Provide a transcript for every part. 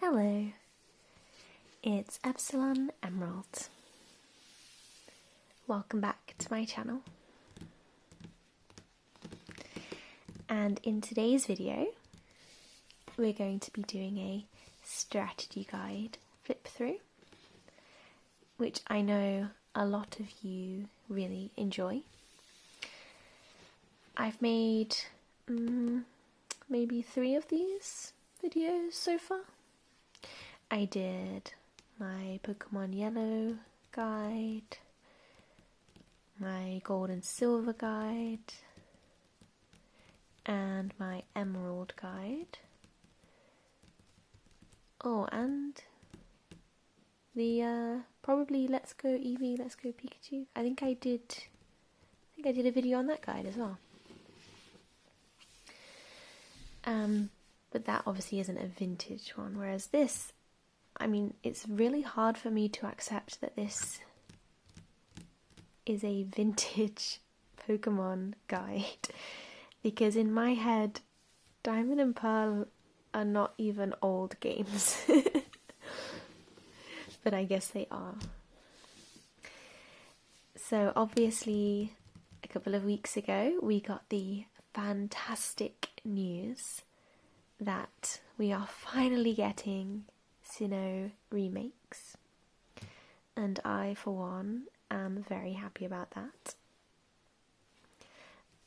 Hello, it's Epsilon Emerald. Welcome back to my channel. And in today's video, we're going to be doing a strategy guide flip through, which I know a lot of you really enjoy. I've made maybe 3 of these videos so far. I did my Pokemon Yellow guide, my Gold and Silver guide, and my Emerald guide. Oh, and the probably Let's Go Eevee, Let's Go Pikachu. I think I did a video on that guide as well. But that obviously isn't a vintage one, whereas this, I mean, it's really hard for me to accept that this is a vintage Pokemon guide, because in my head, Diamond and Pearl are not even old games. But I guess they are. So obviously, a couple of weeks ago, we got the fantastic news that we are finally getting Sinnoh remakes, and I, for one, am very happy about that.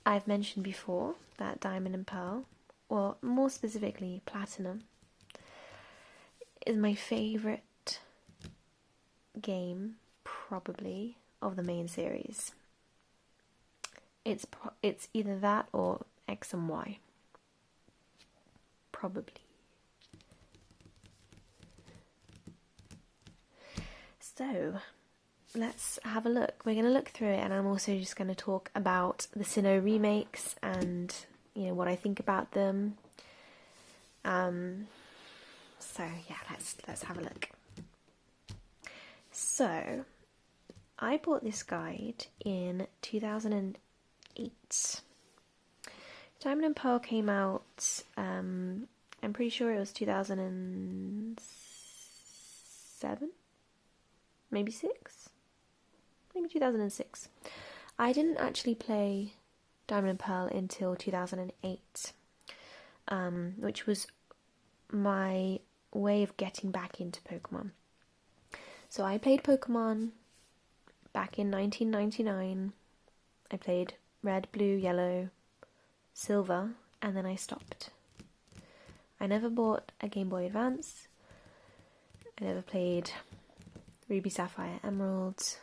I've mentioned before that Diamond and Pearl, or more specifically Platinum, is my favourite game, probably, of the main series. It's either that or X and Y. Probably. So, let's have a look. We're going to look through it, and I'm also just going to talk about the Sinnoh remakes and, you know, what I think about them. So yeah, let's have a look. So, I bought this guide in 2008. Diamond and Pearl came out, I'm pretty sure it was 2007? Maybe 6? Maybe 2006. I didn't actually play Diamond and Pearl until 2008, which was my way of getting back into Pokemon. So I played Pokemon back in 1999. I played Red, Blue, Yellow, Silver, and then I stopped. I never bought a Game Boy Advance. I never played Ruby, Sapphire, Emerald,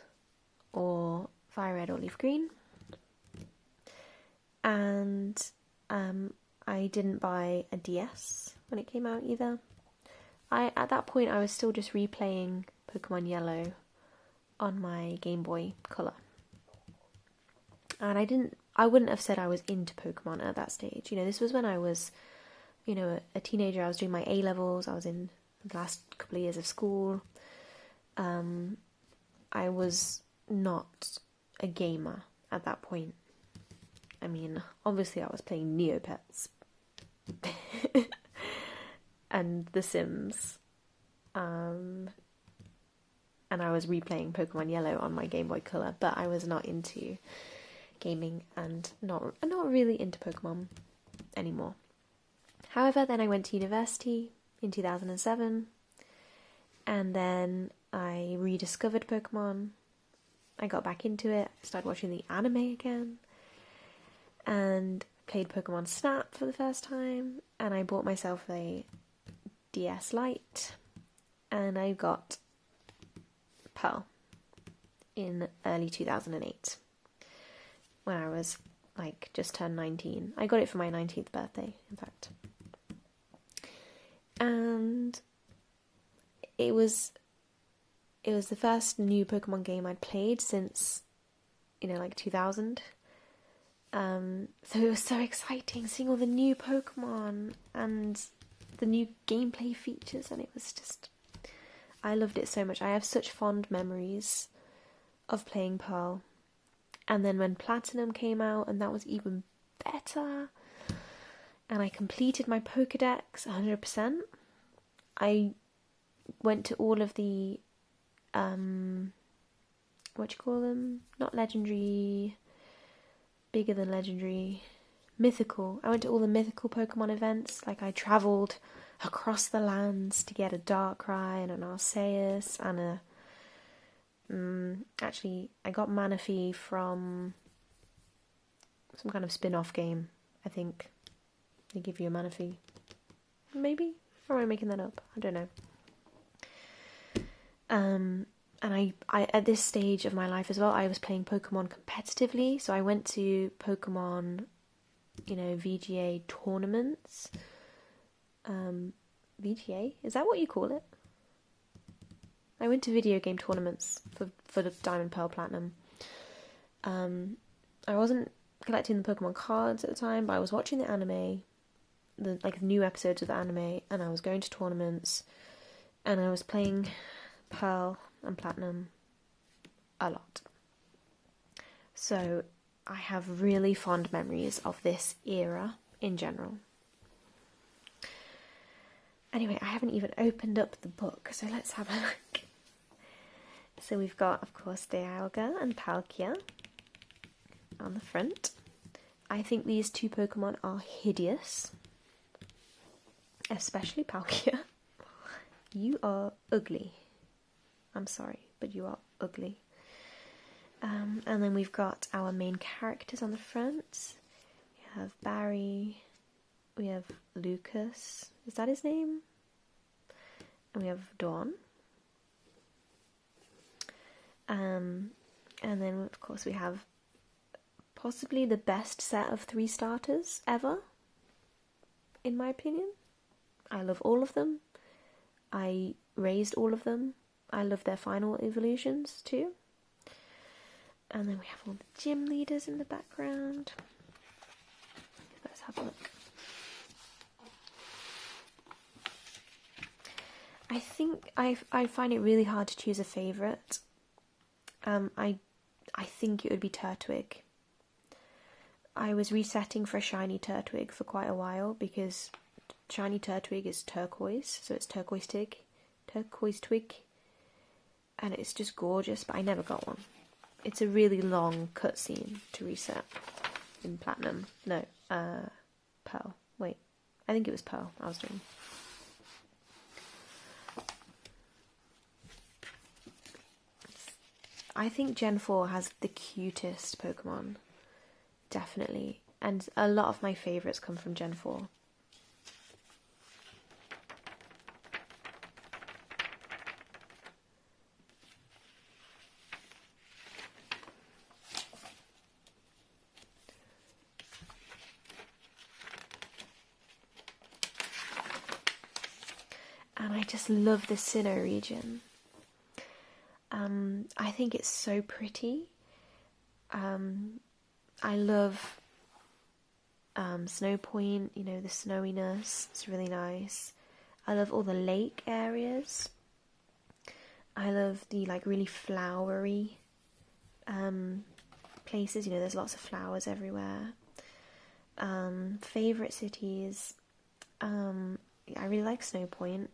or Fire Red or Leaf Green. And I didn't buy a DS when it came out either. At that point, I was still just replaying Pokemon Yellow on my Game Boy Color. And I wouldn't have said I was into Pokemon at that stage. You know, this was when I was, you know, a teenager. I was doing my A-levels. I was in the last couple of years of school. I was not a gamer at that point. I mean, obviously I was playing Neopets and The Sims. And I was replaying Pokemon Yellow on my Game Boy Color, but I was not into gaming and not really into Pokemon anymore. However, then I went to university in 2007, and then I rediscovered Pokemon. I got back into it, started watching the anime again, and played Pokemon Snap for the first time, and I bought myself a DS Lite, and I got Pearl in early 2008. When I was, like, just turned 19. I got it for my 19th birthday, in fact. And it was the first new Pokemon game I'd played since, you know, like 2000. So it was so exciting seeing all the new Pokemon and the new gameplay features, and it was just, I loved it so much. I have such fond memories of playing Pearl. And then when Platinum came out, and that was even better, and I completed my Pokedex 100%, I went to all of the what do you call them? Not legendary, bigger than legendary, mythical. I went to all the mythical Pokemon events. Like I travelled across the lands to get a Darkrai and an Arceus and a actually, I got Manaphy from some kind of spin-off game, I think. They give you a Manaphy. Maybe? Or am I making that up? I don't know. And I at this stage of my life as well, I was playing Pokemon competitively. So I went to Pokemon, VGA tournaments. VGA? Is that what you call it? I went to video game tournaments for the Diamond, Pearl, Platinum. I wasn't collecting the Pokemon cards at the time, but I was watching the anime, the new episodes of the anime, and I was going to tournaments, and I was playing Pearl and Platinum a lot. So I have really fond memories of this era in general. Anyway, I haven't even opened up the book, so let's have a look. So we've got, of course, Dialga and Palkia on the front. I think these two Pokemon are hideous. Especially Palkia. You are ugly. I'm sorry, but you are ugly. And then we've got our main characters on the front. We have Barry. We have Lucas. Is that his name? And we have Dawn. And then, of course, we have possibly the best set of 3 starters ever, in my opinion. I love all of them. I raised all of them. I love their final evolutions too. And then we have all the gym leaders in the background. Let's have a look. I think I find it really hard to choose a favourite. I think it would be Turtwig. I was resetting for a shiny Turtwig for quite a while because shiny Turtwig is turquoise, so it's turquoise twig, and it's just gorgeous, but I never got one. It's a really long cutscene to reset in Platinum. No, Pearl. Wait, I think it was Pearl I was doing. I think Gen 4 has the cutest Pokemon, definitely, and a lot of my favourites come from Gen 4. And I just love the Sinnoh region. I think it's so pretty. I love Snow Point, the snowiness. It's really nice. I love all the lake areas. I love the really flowery places. There's lots of flowers everywhere. Favourite cities. I really like Snow Point.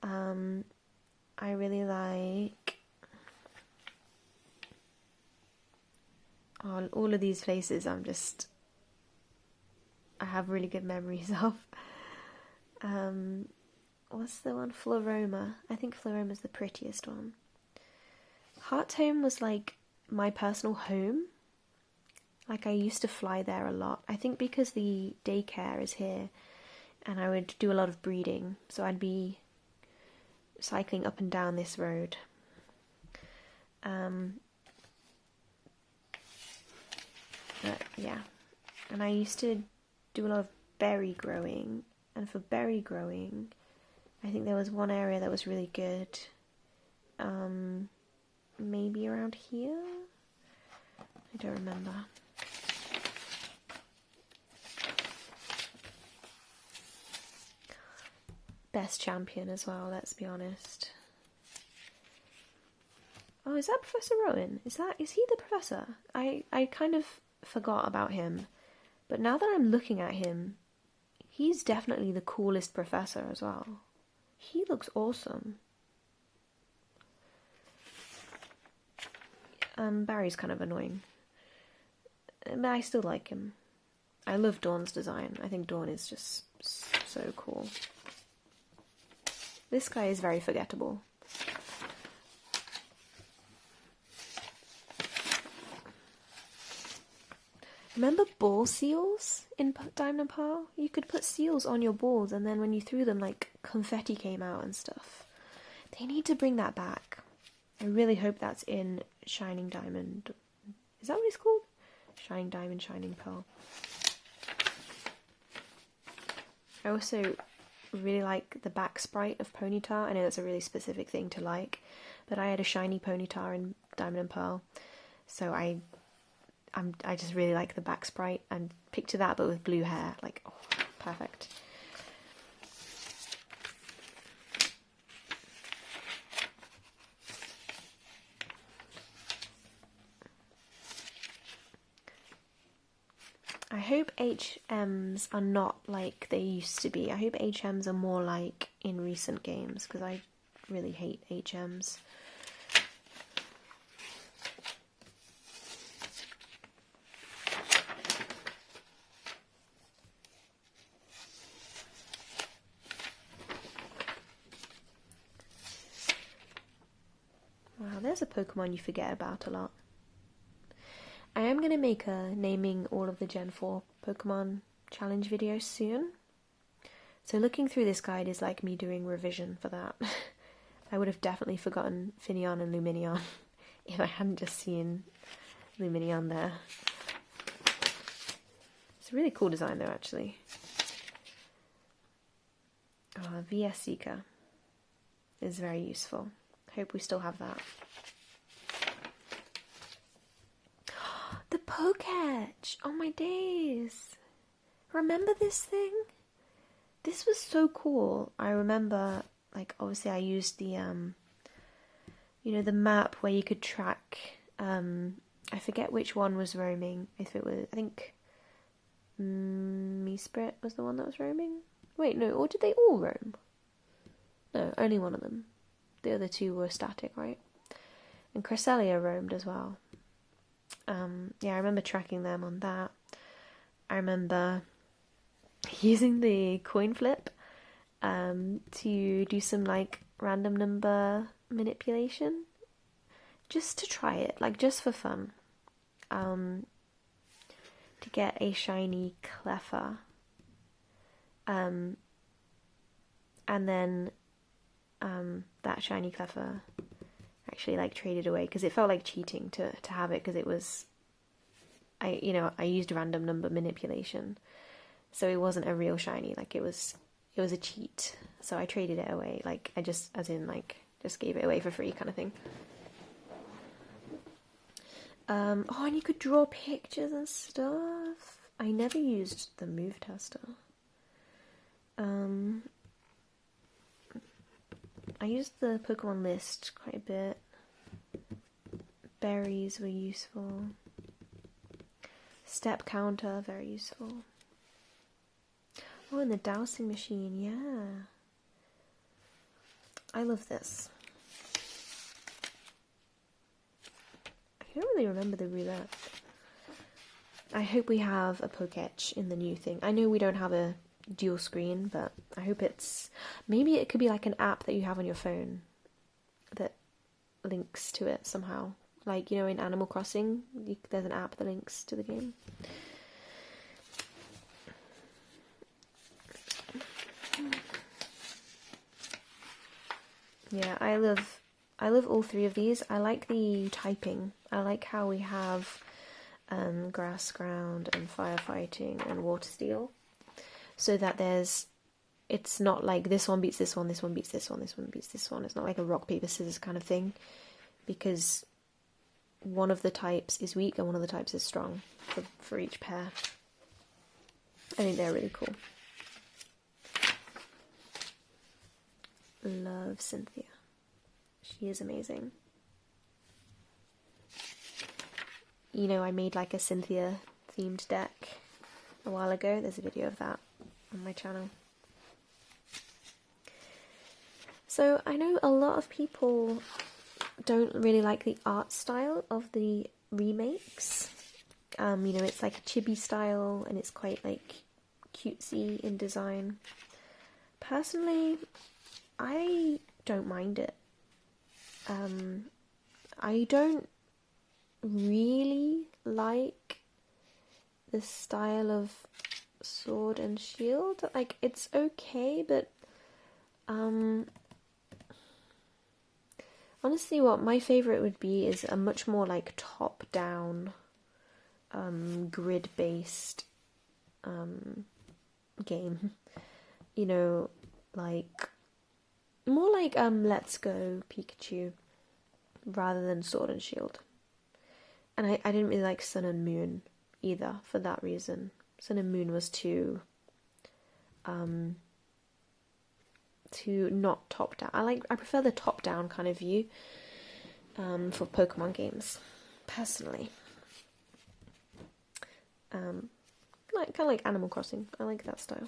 I really like all of these places. I have really good memories of. What's the one? Floroma. I think Floroma's the prettiest one. Hearthome was my personal home. I used to fly there a lot. I think because the daycare is here, and I would do a lot of breeding, so I'd be cycling up and down this road. Yeah, and I used to do a lot of berry growing, and for berry growing I think there was one area that was really good, maybe around here, I don't remember. Best champion as well, let's be honest. Oh, is that Professor Rowan? Is he the professor? I kind of forgot about him, but now that I'm looking at him, he's definitely the coolest professor as well. He looks awesome. Barry's kind of annoying, but I still like him. I love Dawn's design. I think Dawn is just so cool. This guy is very forgettable. Remember ball seals in Diamond and Pearl? You could put seals on your balls, and then when you threw them, like, confetti came out and stuff. They need to bring that back. I really hope that's in Shining Diamond. Is that what it's called? Shining Diamond, Shining Pearl. I also really like the back sprite of Ponyta. I know that's a really specific thing to like, but I had a shiny Ponyta in Diamond and Pearl, so I just really like the back sprite, and picture that but with blue hair. Like, oh, perfect. I hope HMs are not like they used to be. I hope HMs are more like in recent games, because I really hate HMs. Wow, there's a Pokemon you forget about a lot. I am going to make a naming all of the Gen 4 Pokemon challenge video soon. So looking through this guide is like me doing revision for that. I would have definitely forgotten Finneon and Lumineon if I hadn't just seen Lumineon there. It's a really cool design though, actually. Oh, VS Seeker is very useful. Hope we still have that. The Pokedex! Oh my days! Remember this thing? This was so cool. I remember, like, obviously I used the, you know, the map where you could track, I forget which one was roaming. If it was, I think, Meesprit was the one that was roaming? Wait, no, or did they all roam? No, only one of them. The other two were static, right? And Cresselia roamed as well. Yeah, I remember tracking them on that. I remember using the coin flip to do some like random number manipulation, just to try it, like just for fun, to get a shiny Cleffa, and then that shiny Cleffa actually like traded away, because it felt like cheating to have it, because it was, I used random number manipulation, so it wasn't a real shiny, like it was a cheat, so I traded it away, like I just, as in like, just gave it away for free kind of thing. Oh, and you could draw pictures and stuff. I never used the move tester. I used the Pokemon list quite a bit. Berries were useful. Step counter, very useful. Oh, and the dowsing machine, yeah. I love this. I don't really remember the roulette. I hope we have a Pokedex in the new thing. I know we don't have a dual screen, but I hope it's, maybe it could be like an app that you have on your phone that links to it somehow, like, you know, in Animal Crossing there's an app that links to the game. Yeah, I love all three of these. I like the typing. I like how we have grass, ground, and firefighting, and water steel, so that it's not like this one beats this one, this one beats this one, this one beats this one. It's not like a rock, paper, scissors kind of thing, because one of the types is weak and one of the types is strong for each pair. I think they're really cool. Love Cynthia. She is amazing. You know, I made like a Cynthia themed deck a while ago. There's a video of that on my channel. So I know a lot of people don't really like the art style of the remakes. You know, it's like a chibi style and it's quite like cutesy in design. Personally, I don't mind it. I don't really like the style of Sword and Shield. Like, it's okay, but honestly, what my favourite would be is a much more like top-down, grid-based game. You know, like more like Let's Go Pikachu rather than Sword and Shield. And I didn't really like Sun and Moon either for that reason. Sun and Moon was too not top down. I prefer the top down kind of view for Pokemon games, personally. Kind of like Animal Crossing. I like that style.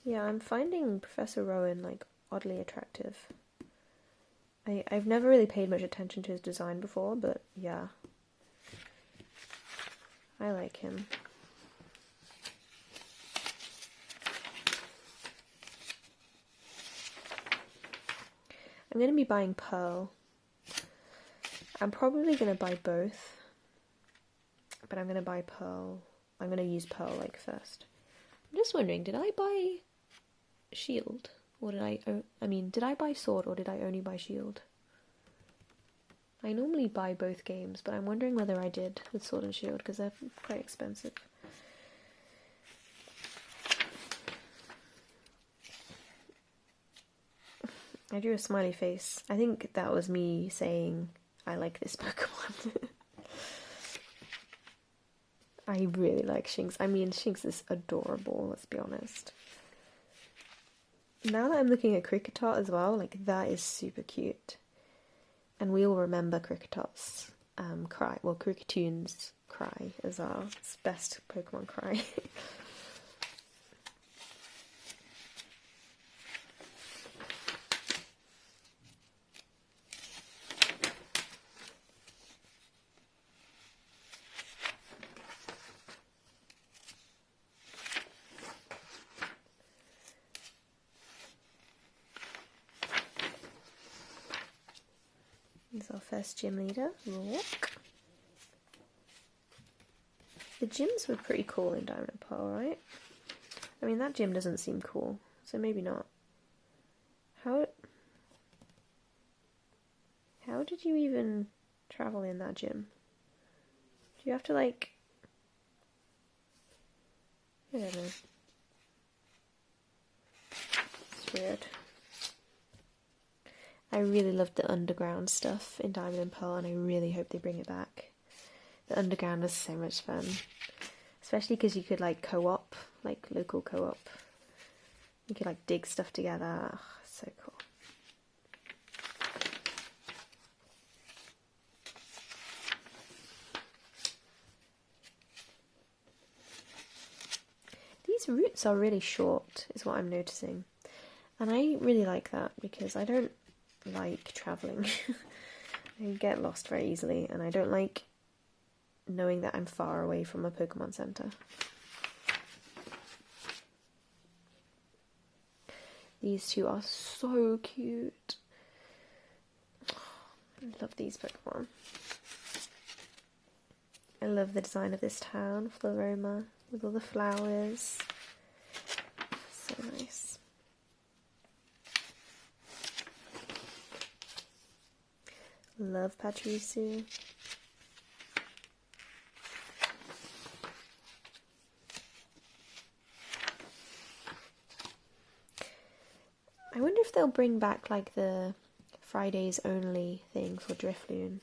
Yeah, I'm finding Professor Rowan like oddly attractive. I've never really paid much attention to his design before, but yeah, I like him. I'm going to be buying Pearl. I'm probably going to buy both, but I'm going to buy Pearl. I'm going to use Pearl like first. I'm just wondering, did I buy Shield? Or did did I buy Sword or did I only buy Shield? I normally buy both games, but I'm wondering whether I did with Sword and Shield because they're quite expensive. I drew a smiley face. I think that was me saying I like this Pokemon. I really like Shinx. I mean, Shinx is adorable, let's be honest. Now that I'm looking at Kricketot as well, like, that is super cute. And we all remember Cricketot's cry. Well, Cricketoon's cry as well. It's best Pokemon cry. Here's our first gym leader, Rourke. The gyms were pretty cool in Diamond and Pearl, right? I mean, that gym doesn't seem cool, so maybe not. How did you even travel in that gym? Do you have to, like... I don't know. It's weird. I really loved the underground stuff in Diamond and Pearl, and I really hope they bring it back. The underground was so much fun. Especially because you could, like, co-op, like, local co-op. You could, like, dig stuff together. Oh, so cool. These routes are really short, is what I'm noticing. And I really like that, because I don't like travelling. I get lost very easily, and I don't like knowing that I'm far away from a Pokemon Center. These two are so cute. I love these Pokemon. I love the design of this town, Floroma, with all the flowers. So nice. Love Pachirisu. I wonder if they'll bring back like the Fridays only thing for Drifloon.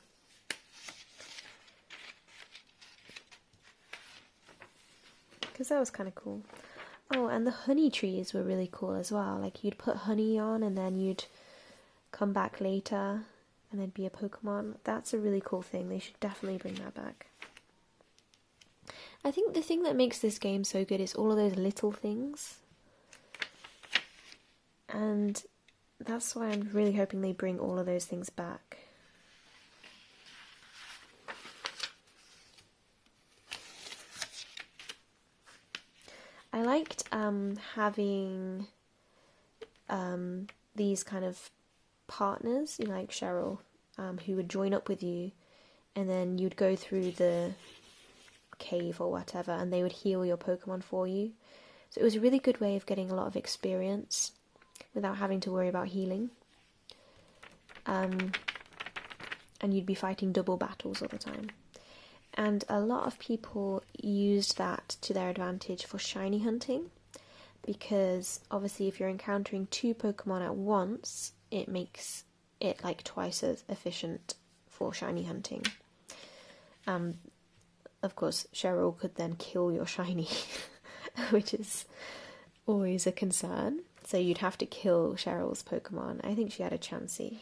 Because that was kind of cool. Oh, and the honey trees were really cool as well. Like, you'd put honey on and then you'd come back later and there'd be a Pokemon. That's a really cool thing. They should definitely bring that back. I think the thing that makes this game so good is all of those little things. And that's why I'm really hoping they bring all of those things back. I liked having these kind of partners, you know, like Cheryl, who would join up with you, and then you'd go through the cave or whatever, and they would heal your Pokemon for you. So it was a really good way of getting a lot of experience without having to worry about healing. And you'd be fighting double battles all the time. And a lot of people used that to their advantage for shiny hunting, because obviously if you're encountering 2 Pokemon at once, it makes it like twice as efficient for shiny hunting. Of course, Cheryl could then kill your shiny, which is always a concern. So you'd have to kill Cheryl's Pokemon. I think she had a Chansey,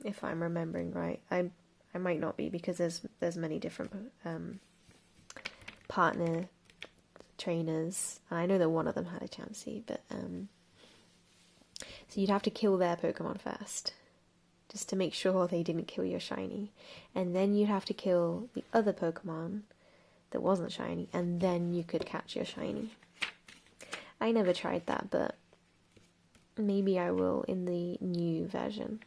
if I'm remembering right. I might not be, because there's many different partner trainers. I know that one of them had a Chansey, but so you'd have to kill their Pokemon first, just to make sure they didn't kill your shiny, and then you'd have to kill the other Pokemon that wasn't shiny, and then you could catch your shiny. I never tried that, but maybe I will in the new version.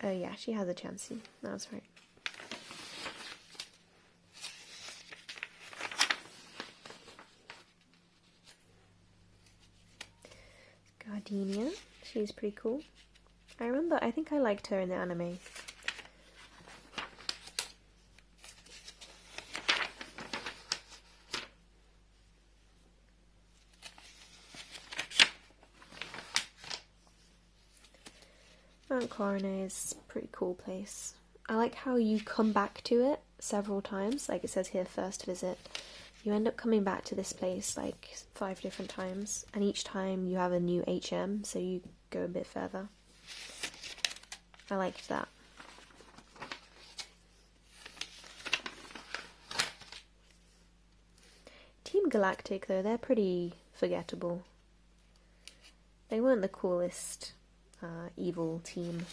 Oh yeah, she has a Chansey. That's right. Gardenia, she's pretty cool. I think I liked her in the anime. Mount Coronet is a pretty cool place. I like how you come back to it several times, like it says here, first visit. You end up coming back to this place like 5 different times, and each time you have a new HM, so you go a bit further. I liked that. Team Galactic, though, they're pretty forgettable. They weren't the coolest evil team.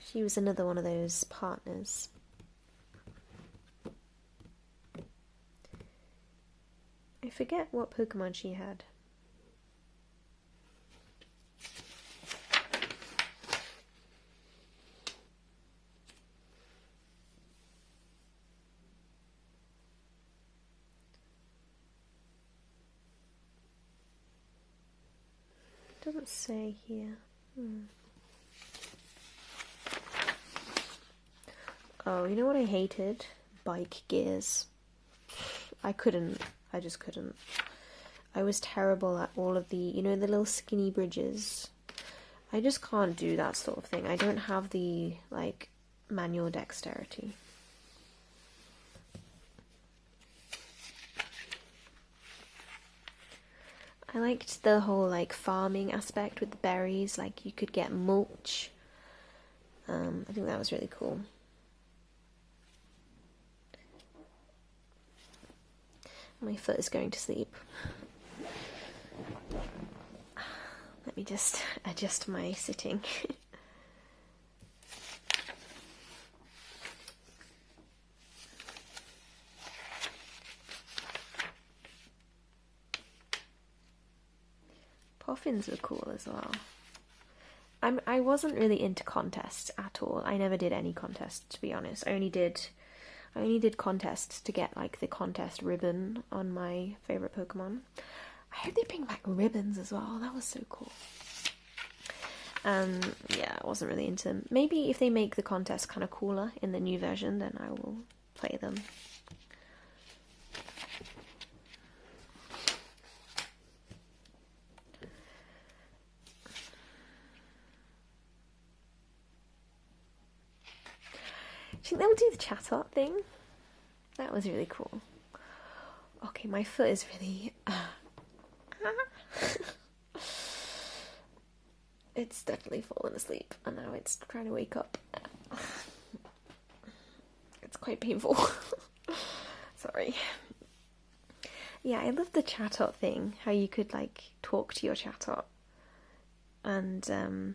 She was another one of those partners. I forget what Pokemon she had. Doesn't say here. Oh, you know what I hated? Bike gears. I just couldn't. I was terrible at all of the, you know, the little skinny bridges. I just can't do that sort of thing. I don't have the, like, manual dexterity. I liked the whole, like, farming aspect with the berries. Like, you could get mulch. I think that was really cool. My foot is going to sleep. Let me just adjust my sitting. Poffins were cool as well. I wasn't really into contests at all. I never did any contests, to be honest. I only did contests to get, like, the contest ribbon on my favourite Pokemon. I hope they bring back ribbons as well. That was so cool. Yeah, I wasn't really into them. Maybe if they make the contest kind of cooler in the new version, then I will play them. Do you think they'll do the chat art thing? That was really cool. Okay, my foot is really... It's definitely fallen asleep, and now it's trying to wake up. It's quite painful. Sorry. Yeah, I love the chat-up thing, how you could, like, talk to your chat-up, and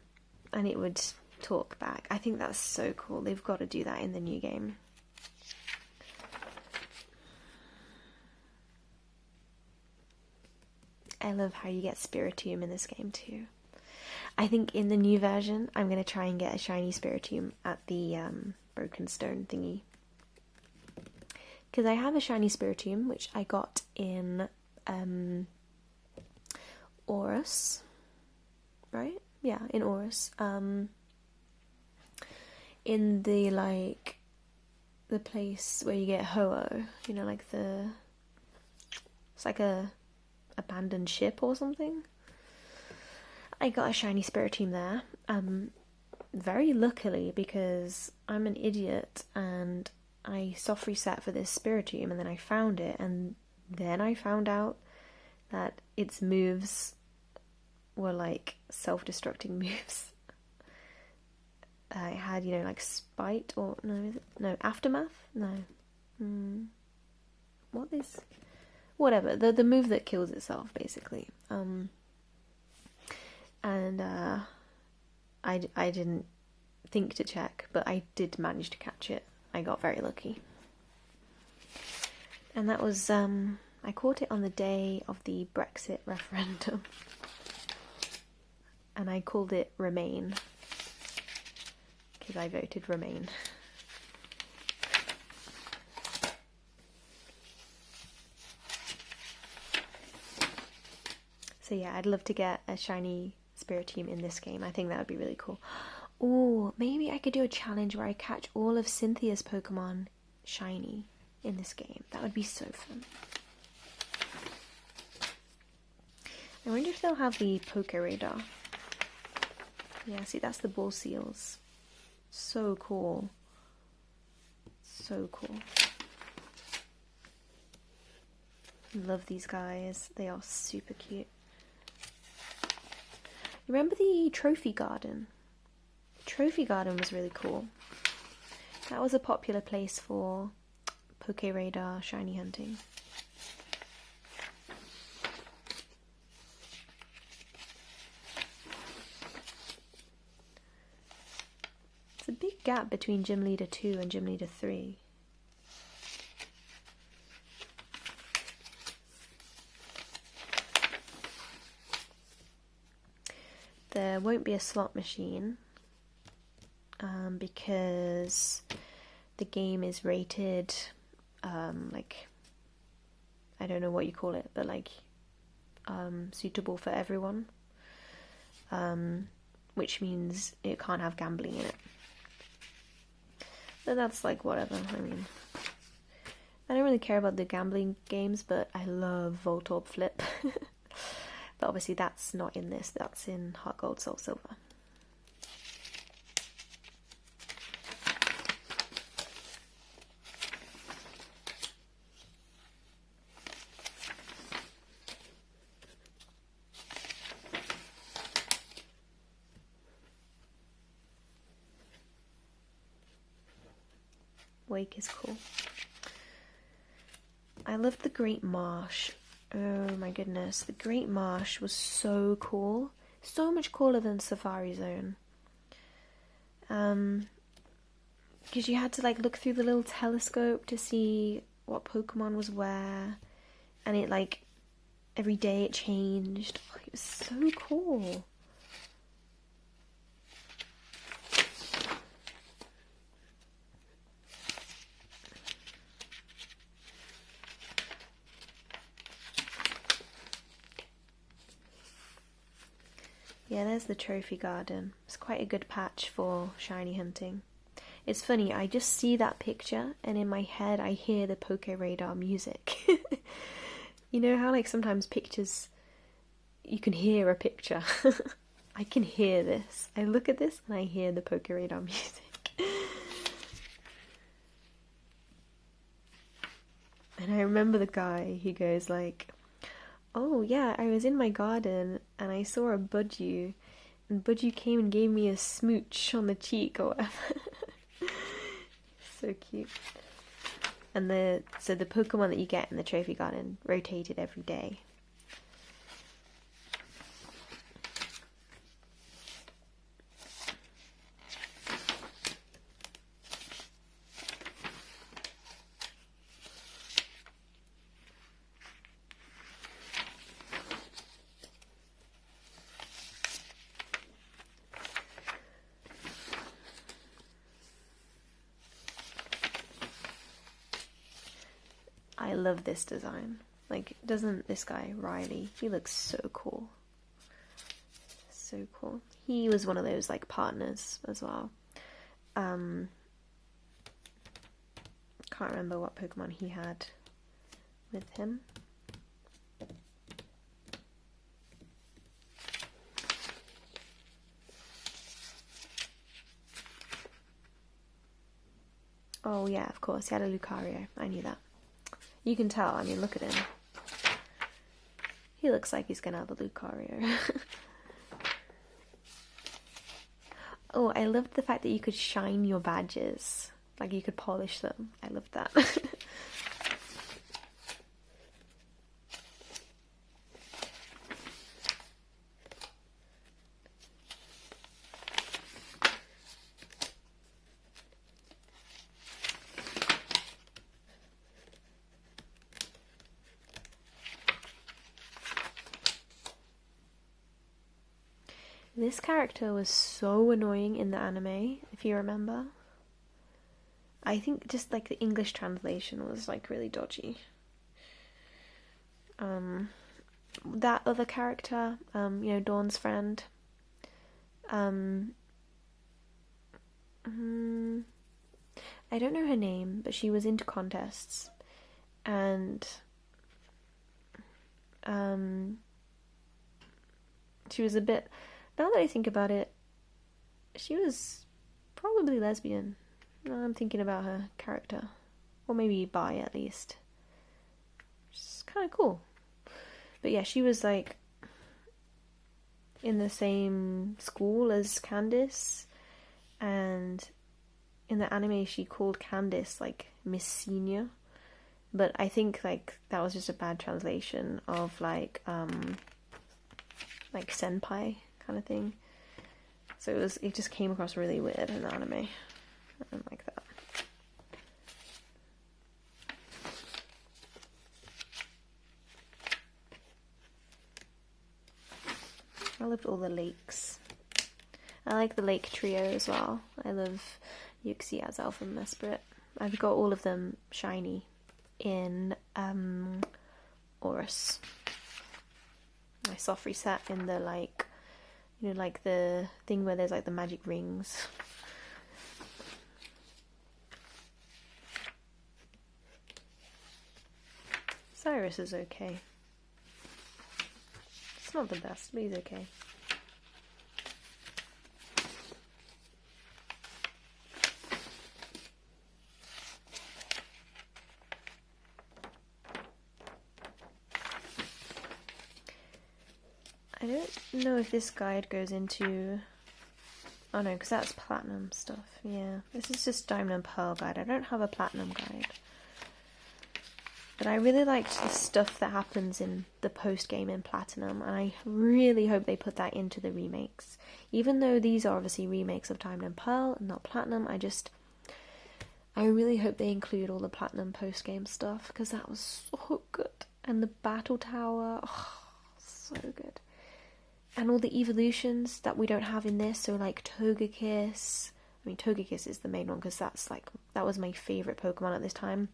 it would talk back. I think that's so cool. They've got to do that in the new game. I love how you get Spiritomb in this game too. I think in the new version, I'm going to try and get a shiny Spiritomb at the Broken Stone thingy. Because I have a shiny Spiritomb, which I got in Aurus. Right? Yeah, in Aurus. In the, like, the place where you get Ho-Oh. You know, like the... It's like a abandoned ship or something. I got a shiny Spiritomb there. Very luckily, because I'm an idiot and I soft reset for this Spiritomb and then I found it, and then I found out that its moves were like self-destructing moves. I had, you know, like Spite or no, Aftermath? No. What is... Whatever, the move that kills itself, basically. And I didn't think to check, but I did manage to catch it. I got very lucky. And that was, I caught it on the day of the Brexit referendum. And I called it Remain. Because I voted Remain. So yeah, I'd love to get a shiny Spiritomb in this game. I think that would be really cool. Oh, maybe I could do a challenge where I catch all of Cynthia's Pokemon shiny in this game. That would be so fun. I wonder if they'll have the Poke Radar. Yeah, see, that's the Ball Seals. So cool. So cool. Love these guys. They are super cute. Remember the Trophy Garden? Trophy Garden was really cool. That was a popular place for Poke Radar shiny hunting. It's a big gap between Gym Leader 2 and Gym Leader 3. There won't be a slot machine because the game is rated like, I don't know what you call it, but like suitable for everyone, which means it can't have gambling in it. But that's like whatever. I mean, I don't really care about the gambling games, but I love Voltorb Flip. But obviously that's not in this, that's in Heart Gold, Soul Silver. Wake is cool. I love the Great Marsh. Oh my goodness, the Great Marsh was so cool. So much cooler than Safari Zone. Because you had to like look through the little telescope to see what Pokemon was where. And it like, every day it changed. Oh, it was so cool. Yeah, there's the Trophy Garden. It's quite a good patch for shiny hunting. It's funny, I just see that picture and in my head I hear the Poke Radar music. You know how like sometimes pictures, you can hear a picture. I can hear this. I look at this and I hear the Poke Radar music. And I remember the guy who goes like, "Oh yeah, I was in my garden and I saw a budgie, and budgie came and gave me a smooch on the cheek or whatever." So cute. And the Pokemon that you get in the trophy garden rotated every day. I love this design. Like, doesn't this guy, Riley, he looks so cool. So cool. He was one of those, like, partners as well. Can't remember what Pokemon he had with him. Oh yeah, of course, he had a Lucario. I knew that. You can tell, I mean, look at him. He looks like he's gonna have a Lucario. Oh, I loved the fact that you could shine your badges. Like, you could polish them. I loved that. This character was so annoying in the anime, if you remember. I think just like the English translation was like really dodgy. That other character, Dawn's friend. I don't know her name, but she was into contests, and she was a bit. Now that I think about it, she was probably lesbian. Now I'm thinking about her character. Or maybe bi, at least. Which is kind of cool. But yeah, she was like in the same school as Candice. And in the anime she called Candice like Miss Senior. But I think like that was just a bad translation of like senpai kind of thing. So it just came across really weird in the anime. I don't like that. I loved all the lakes. I like the lake trio as well. I love Yuxi, Azelf, and Mesprit. I've got all of them shiny in Aurus. My soft reset in the like the thing where there's like the magic rings. Cyrus is okay. It's not the best, but he's okay. I don't know if this guide goes into... Oh no, because that's platinum stuff. Yeah, this is just diamond and pearl guide. I don't have a platinum guide. But I really liked the stuff that happens in the post-game in platinum, and I really hope they put that into the remakes. Even though these are obviously remakes of diamond and pearl and not platinum, I really hope they include all the platinum post-game stuff, because that was so good. And the battle tower, oh, so good. And all the evolutions that we don't have in this, so like Togekiss. I mean, Togekiss is the main one, because that was my favourite Pokemon at this time.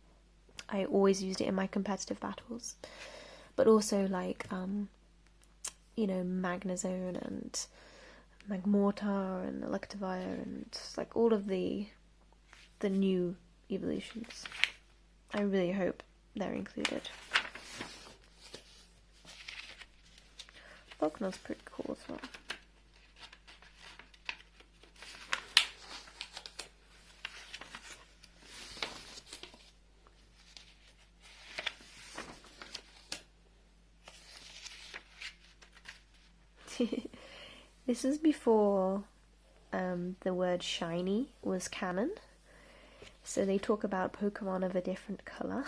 I always used it in my competitive battles. But also like, Magnezone and Magmortar and Electivire and like all of the new evolutions. I really hope they're included. Pokemon's pretty cool as well. This is before the word shiny was canon. So they talk about Pokemon of a different colour.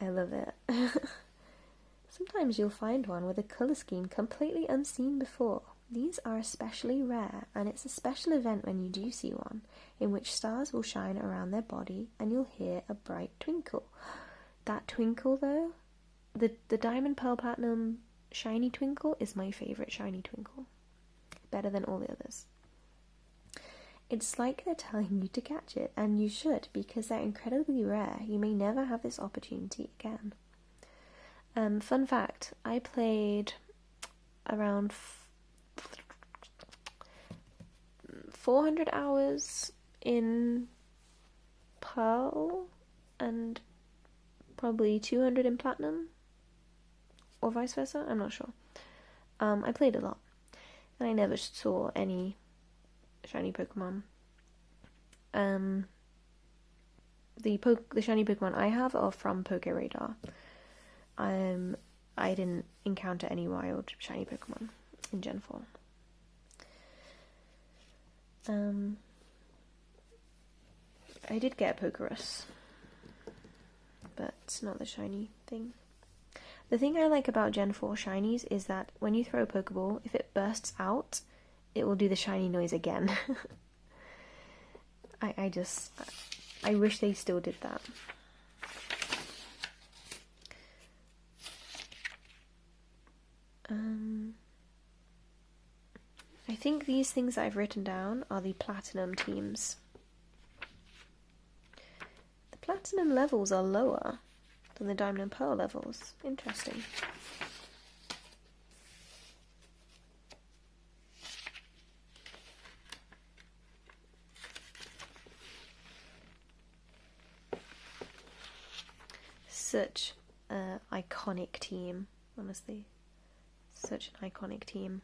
I love it. Sometimes you'll find one with a colour scheme completely unseen before. These are especially rare, and it's a special event when you do see one, in which stars will shine around their body and you'll hear a bright twinkle. That twinkle, though, the Diamond, Pearl, Platinum shiny twinkle is my favourite shiny twinkle. Better than all the others. It's like they're telling you to catch it, and you should, because they're incredibly rare. You may never have this opportunity again. Fun fact, I played around 400 hours in Pearl and probably 200 in Platinum, or vice versa, I'm not sure. I played a lot, and I never saw any shiny Pokemon. The shiny Pokemon I have are from Pokeradar. I didn't encounter any wild shiny Pokemon in Gen 4. I did get a Pokerus, but it's not the shiny thing. The thing I like about Gen 4 shinies is that when you throw a Pokeball, if it bursts out, it will do the shiny noise again. I wish they still did that. I think these things I've written down are the Platinum teams. The Platinum levels are lower than the Diamond and Pearl levels. Interesting. Such an iconic team, honestly. Such an iconic team.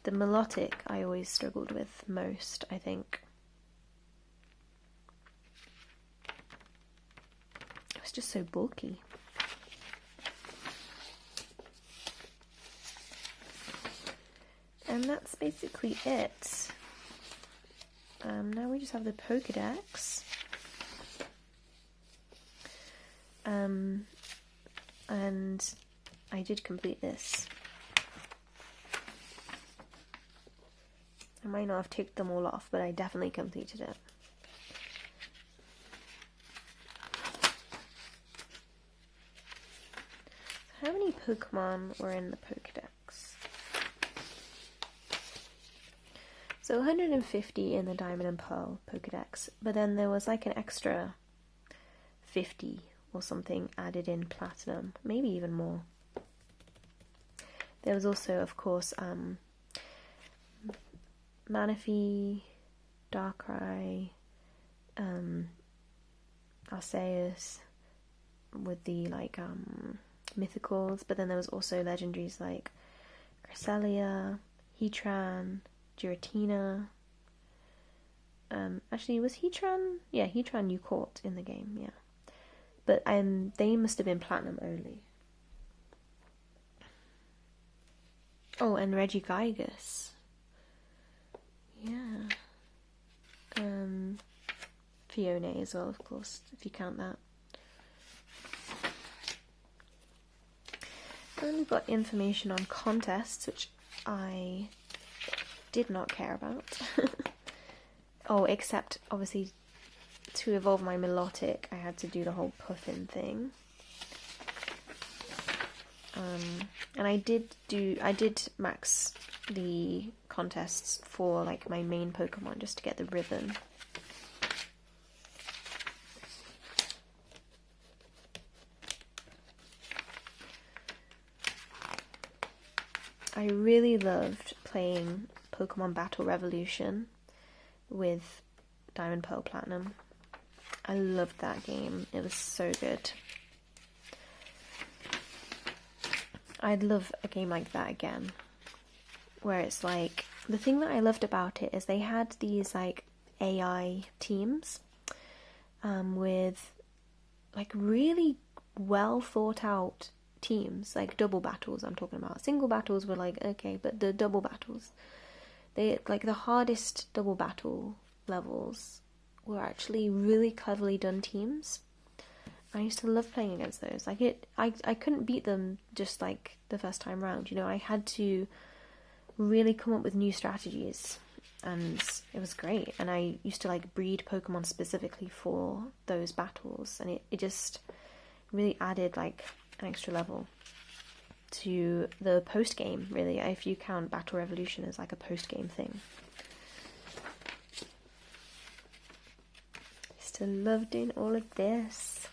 The Melodic I always struggled with most, I think. It was just so bulky. And that's basically it. Now we just have the Pokedex. And I did complete this. I might not have ticked them all off, but I definitely completed it. How many Pokemon were in the Pokedex? So 150 in the Diamond and Pearl Pokedex, but then there was like an extra 50 or something added in Platinum, maybe even more. There was also, of course, Manaphy, Darkrai, Arceus with the mythicals, but then there was also legendaries like Cresselia, Heatran, Giratina. Actually, was Heatran? Yeah, Heatran you caught in the game, yeah. But they must have been Platinum only. Oh, and Regigigas. Yeah. Fiona as well, of course, if you count that. Then we've got information on contests, which I did not care about. Oh, except, obviously, to evolve my Melodic, I had to do the whole Puffin thing. And I did max the contests for like my main Pokemon just to get the ribbon. I really loved playing Pokemon Battle Revolution with Diamond, Pearl, Platinum. I loved that game. It was so good. I'd love a game like that again. Where it's like, the thing that I loved about it is they had these like AI teams with like really well thought out teams, like double battles I'm talking about. Single battles were like, okay, but the double battles, they like the hardest double battle levels were actually really cleverly done teams. I used to love playing against those. Like I couldn't beat them just like the first time round, you know. I had to really come up with new strategies, and it was great. And I used to like breed Pokemon specifically for those battles, and it just really added like an extra level to the post game, really, if you count Battle Revolution as like a post game thing. Used to love doing all of this.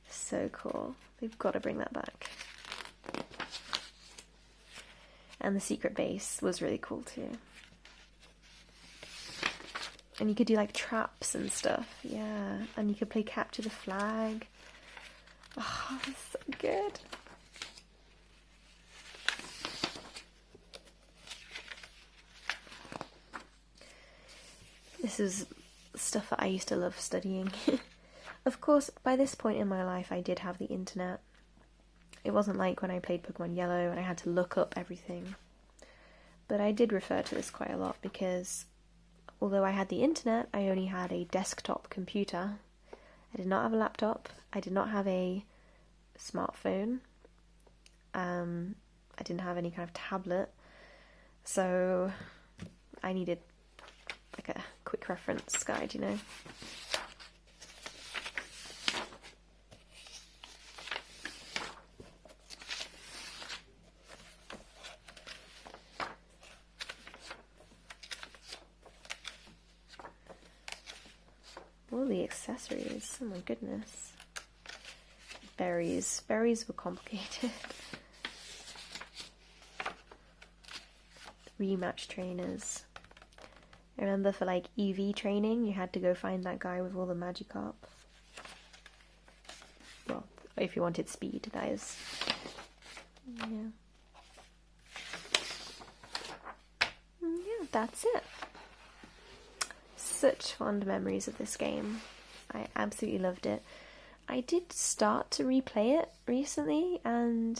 So cool. They've got to bring that back. And the secret base was really cool too. And you could do like traps and stuff. Yeah. And you could play capture the flag. Oh, it's so good. This is stuff that I used to love studying. Of course, by this point in my life, I did have the internet. It wasn't like when I played Pokemon Yellow and I had to look up everything. But I did refer to this quite a lot because although I had the internet, I only had a desktop computer. I did not have a laptop. I did not have a smartphone. I didn't have any kind of tablet. So I needed like a quick reference guide, you know. All the accessories, oh my goodness. Berries were complicated. Rematch trainers. I remember for like EV training, you had to go find that guy with all the Magikarp. Well, if you wanted speed, that is. Yeah. Yeah, that's it. Such fond memories of this game. I absolutely loved it. I did start to replay it recently, and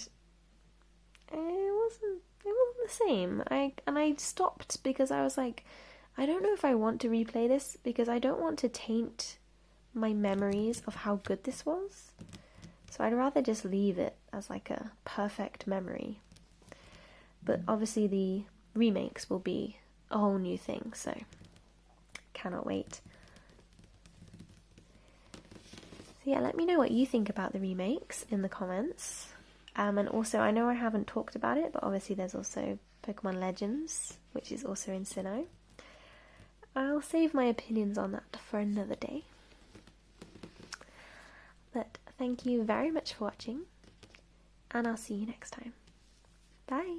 it wasn't the same. I stopped because I was like, I don't know if I want to replay this because I don't want to taint my memories of how good this was. So I'd rather just leave it as like a perfect memory. But obviously the remakes will be a whole new thing, so cannot wait. So yeah, let me know what you think about the remakes in the comments. And also, I know I haven't talked about it, but obviously there's also Pokemon Legends, which is also in Sinnoh. I'll save my opinions on that for another day. But thank you very much for watching, and I'll see you next time. Bye!